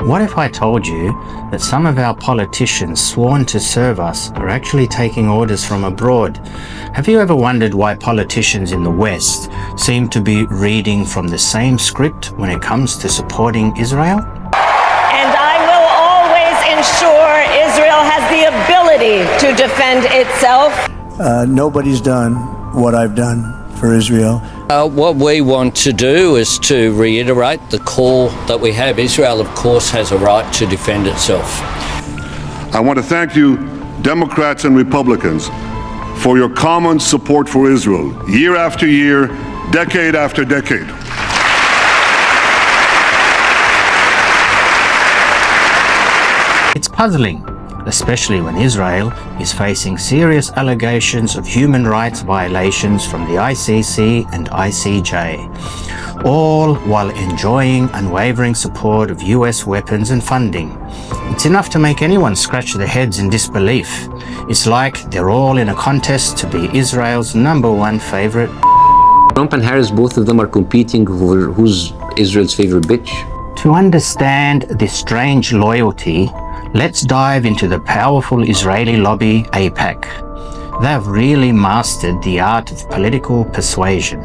What if I told you that some of our politicians sworn to serve us are actually taking orders from abroad? Have you ever wondered why politicians in the West seem to be reading from the same script when it comes to supporting Israel? And I will always ensure Israel has the ability to defend itself. Nobody's done what I've done for Israel. What we want to do is to reiterate the call that we have. Israel, of course, has a right to defend itself. I want to thank you, Democrats and Republicans, for your common support for Israel, year after year, decade after decade. It's puzzling, especially when Israel is facing serious allegations of human rights violations from the ICC and ICJ, all while enjoying unwavering support of US weapons and funding. It's enough to make anyone scratch their heads in disbelief. It's like they're all in a contest to be Israel's #1 favorite. Trump and Harris, both of them are competing for who's Israel's favorite bitch. To understand this strange loyalty, let's dive into the powerful Israeli lobby AIPAC. They've really mastered the art of political persuasion.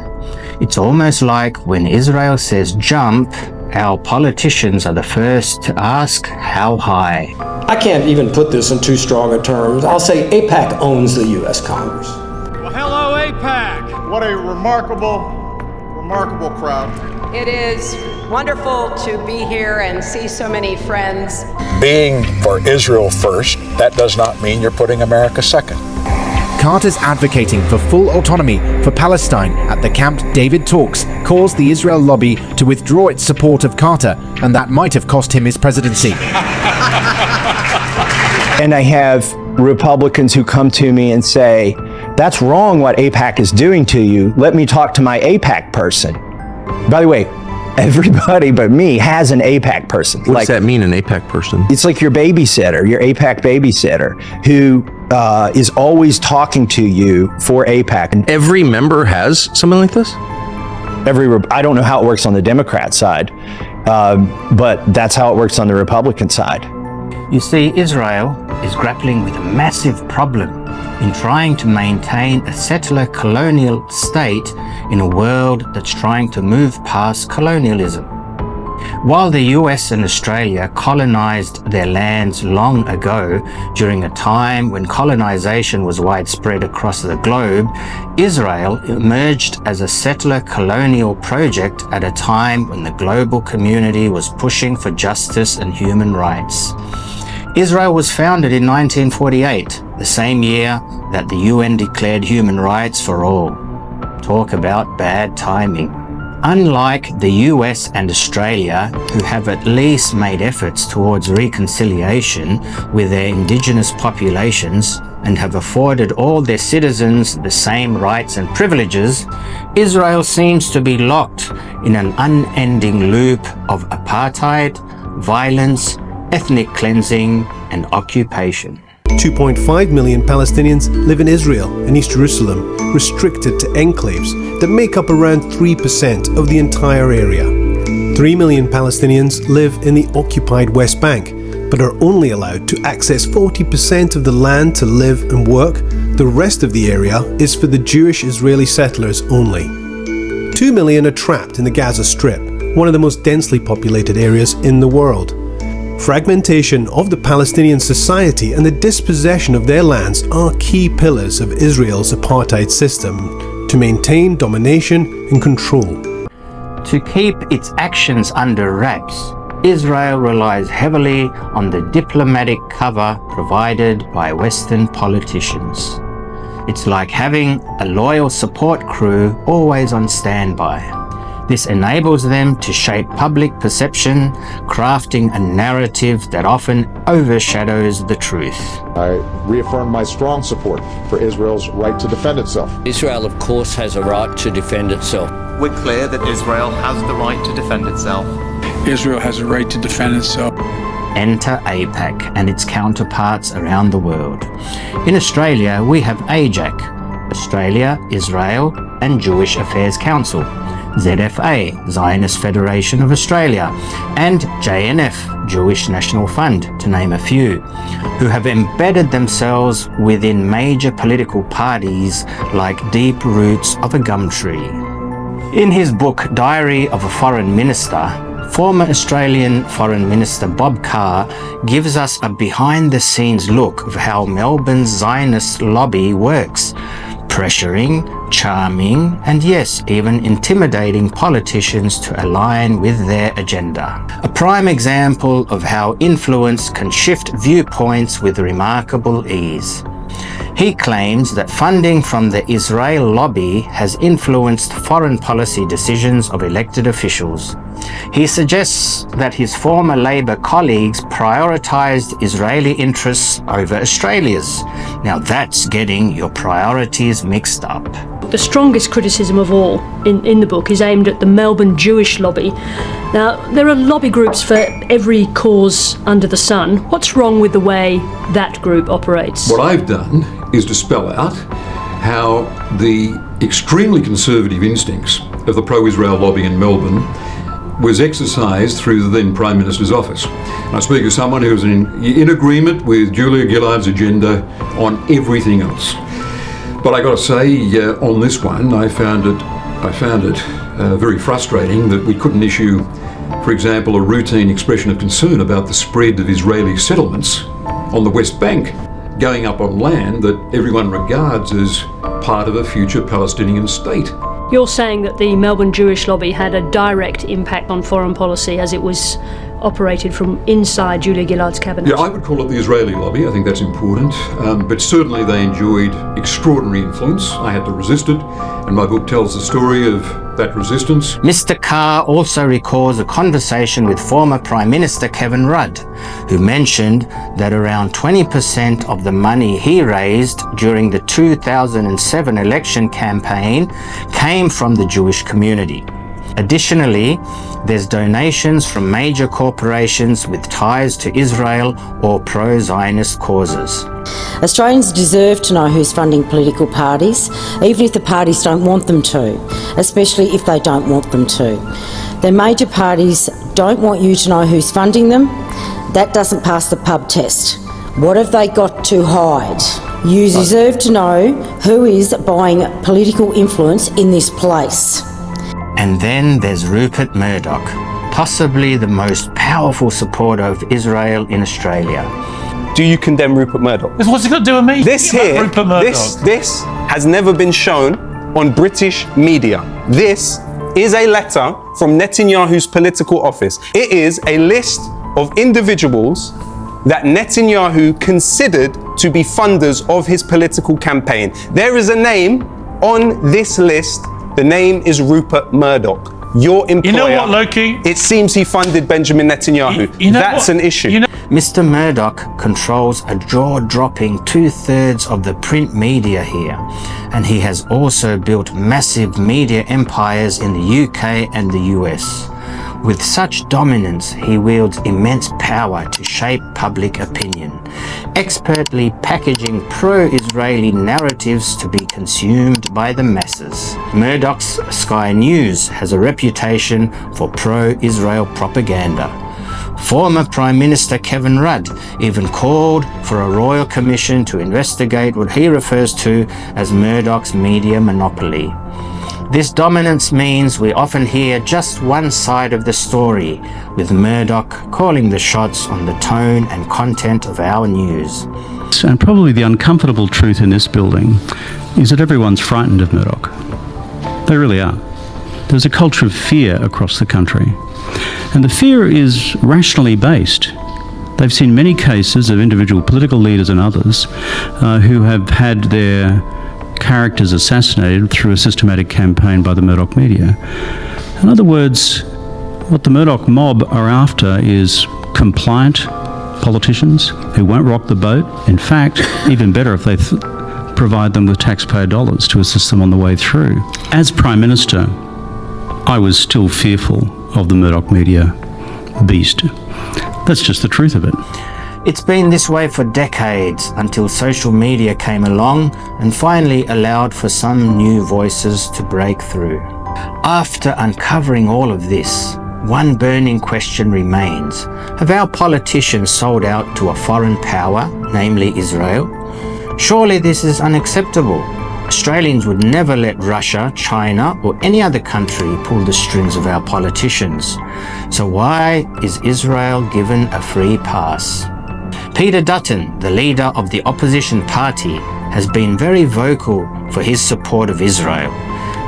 It's almost like when Israel says jump, our politicians are the first to ask how high. I can't even put this in too strong a terms. I'll say AIPAC owns the U.S. Congress. Well, hello, AIPAC. What a remarkable crowd. It is wonderful to be here and see so many friends. Being for Israel first, that does not mean you're putting America second. Carter's advocating for full autonomy for Palestine at the Camp David talks caused the Israel lobby to withdraw its support of Carter, and that might have cost him his presidency. And I have Republicans who come to me and say, that's wrong what AIPAC is doing to you. Let me talk to my AIPAC person. By the way, everybody but me has an AIPAC person. What does that mean, an AIPAC person? It's like your babysitter, your AIPAC babysitter, who is always talking to you for AIPAC. And every member has something like this? I don't know how it works on the Democrat side, but that's how it works on the Republican side. You see, Israel is grappling with a massive problem in trying to maintain a settler colonial state in a world that's trying to move past colonialism. While the US and Australia colonized their lands long ago, during a time when colonization was widespread across the globe, Israel emerged as a settler colonial project at a time when the global community was pushing for justice and human rights. Israel was founded in 1948, the same year that the UN declared human rights for all. Talk about bad timing. Unlike the US and Australia, who have at least made efforts towards reconciliation with their indigenous populations and have afforded all their citizens the same rights and privileges, Israel seems to be locked in an unending loop of apartheid, violence, ethnic cleansing, and occupation. 2.5 million Palestinians live in Israel and East Jerusalem, restricted to enclaves that make up around 3% of the entire area. 3 million Palestinians live in the occupied West Bank, but are only allowed to access 40% of the land to live and work. The rest of the area is for the Jewish Israeli settlers only. 2 million are trapped in the Gaza Strip, one of the most densely populated areas in the world. Fragmentation of the Palestinian society and the dispossession of their lands are key pillars of Israel's apartheid system to maintain domination and control. To keep its actions under wraps, Israel relies heavily on the diplomatic cover provided by Western politicians. It's like having a loyal support crew always on standby. This enables them to shape public perception, crafting a narrative that often overshadows the truth. I reaffirm my strong support for Israel's right to defend itself. Israel, of course, has a right to defend itself. We're clear that Israel has the right to defend itself. Israel has a right to defend itself. Enter AIPAC and its counterparts around the world. In Australia, we have AJAC, Australia, Israel and Jewish Affairs Council. ZFA, Zionist Federation of Australia, and JNF, Jewish National Fund, to name a few, who have embedded themselves within major political parties like deep roots of a gum tree. In his book Diary of a Foreign Minister, former Australian Foreign Minister Bob Carr gives us a behind-the-scenes look of how Melbourne's Zionist lobby works, pressuring, charming, and yes, even intimidating politicians to align with their agenda. A prime example of how influence can shift viewpoints with remarkable ease. He claims that funding from the Israel lobby has influenced foreign policy decisions of elected officials. He suggests that his former Labor colleagues prioritised Israeli interests over Australia's. Now that's getting your priorities mixed up. The strongest criticism of all in the book is aimed at the Melbourne Jewish lobby. Now, there are lobby groups for every cause under the sun. What's wrong with the way that group operates? What I've done is to spell out how the extremely conservative instincts of the pro-Israel lobby in Melbourne was exercised through the then Prime Minister's office. And I speak as someone who was in agreement with Julia Gillard's agenda on everything else. But I got to say, on this one, I found it very frustrating that we couldn't issue, for example, a routine expression of concern about the spread of Israeli settlements on the West Bank, going up on land that everyone regards as part of a future Palestinian state. You're saying that the Melbourne Jewish lobby had a direct impact on foreign policy as it was operated from inside Julia Gillard's cabinet? Yeah, I would call it the Israeli lobby. I think that's important. But certainly they enjoyed extraordinary influence. I had to resist it, and my book tells the story of that resistance. Mr. Carr also recalls a conversation with former Prime Minister Kevin Rudd, who mentioned that around 20% of the money he raised during the 2007 election campaign came from the Jewish community. Additionally, there's donations from major corporations with ties to Israel or pro-Zionist causes. Australians deserve to know who's funding political parties, even if the parties don't want them to, especially if they don't want them to. The major parties don't want you to know who's funding them. That doesn't pass the pub test. What have they got to hide? You deserve to know who is buying political influence in this place. And then there's Rupert Murdoch, possibly the most powerful supporter of Israel in Australia. Do you condemn Rupert Murdoch? What's it got to do with me? This here, this has never been shown on British media. This is a letter from Netanyahu's political office. It is a list of individuals that Netanyahu considered to be funders of his political campaign. There is a name on this list. The name is Rupert Murdoch. Your employer. You know what, Loki? It seems he funded Benjamin Netanyahu. That's an issue. Mr. Murdoch controls a jaw-dropping 2/3 of the print media here, and he has also built massive media empires in the UK and the US. With such dominance, he wields immense power to shape public opinion, expertly packaging pro-Israeli narratives to be consumed by the masses. Murdoch's Sky News has a reputation for pro-Israel propaganda. Former Prime Minister Kevin Rudd even called for a royal commission to investigate what he refers to as Murdoch's media monopoly. This dominance means we often hear just one side of the story, with Murdoch calling the shots on the tone and content of our news. And probably the uncomfortable truth in this building is that everyone's frightened of Murdoch. They really are. There's a culture of fear across the country. And the fear is rationally based. They've seen many cases of individual political leaders and others who have had their characters assassinated through a systematic campaign by the Murdoch media. In other words, what the Murdoch mob are after is compliant politicians who won't rock the boat. In fact, even better if they provide them with taxpayer dollars to assist them on the way through. As Prime Minister, I was still fearful of the Murdoch media beast. That's just the truth of it. It's been this way for decades until social media came along and finally allowed for some new voices to break through. After uncovering all of this, one burning question remains. Have our politicians sold out to a foreign power, namely Israel? Surely this is unacceptable. Australians would never let Russia, China, or any other country pull the strings of our politicians. So why is Israel given a free pass? Peter Dutton, the leader of the opposition party, has been very vocal for his support of Israel,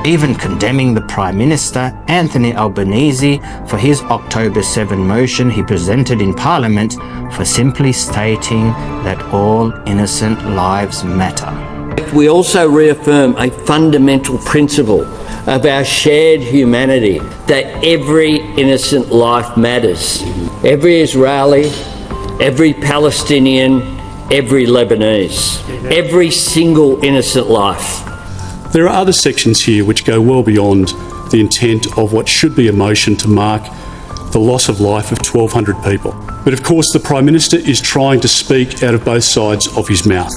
even condemning the Prime Minister, Anthony Albanese, for his October 7 motion he presented in Parliament for simply stating that all innocent lives matter. We also reaffirm a fundamental principle of our shared humanity, that every innocent life matters. Every Israeli, every Palestinian, every Lebanese, every single innocent life. There are other sections here which go well beyond the intent of what should be a motion to mark the loss of life of 1,200 people. But of course the Prime Minister is trying to speak out of both sides of his mouth.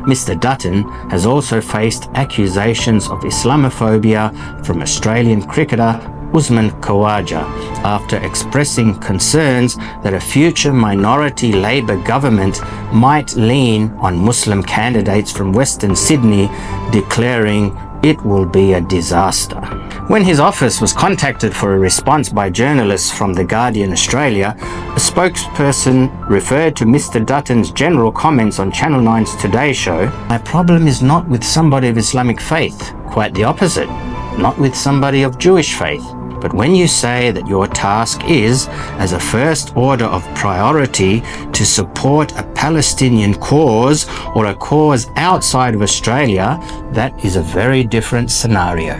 Mr. Dutton has also faced accusations of Islamophobia from Australian cricketer Usman Khawaja after expressing concerns that a future minority Labor government might lean on Muslim candidates from Western Sydney, declaring it will be a disaster. When his office was contacted for a response by journalists from The Guardian Australia, a spokesperson referred to Mr. Dutton's general comments on Channel 9's Today Show. My problem is not with somebody of Islamic faith, quite the opposite, not with somebody of Jewish faith. But when you say that your task is, as a first order of priority, to support a Palestinian cause or a cause outside of Australia, that is a very different scenario.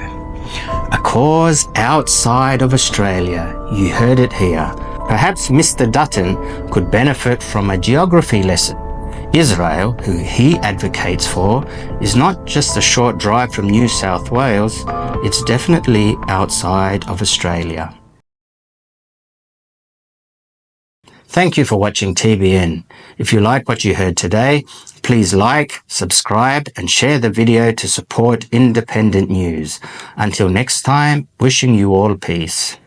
A cause outside of Australia, you heard it here. Perhaps Mr. Dutton could benefit from a geography lesson. Israel, who he advocates for, is not just a short drive from New South Wales, it's definitely outside of Australia. Thank you for watching TBN. If you like what you heard today, please like, subscribe, and share the video to support independent news. Until next time, wishing you all peace.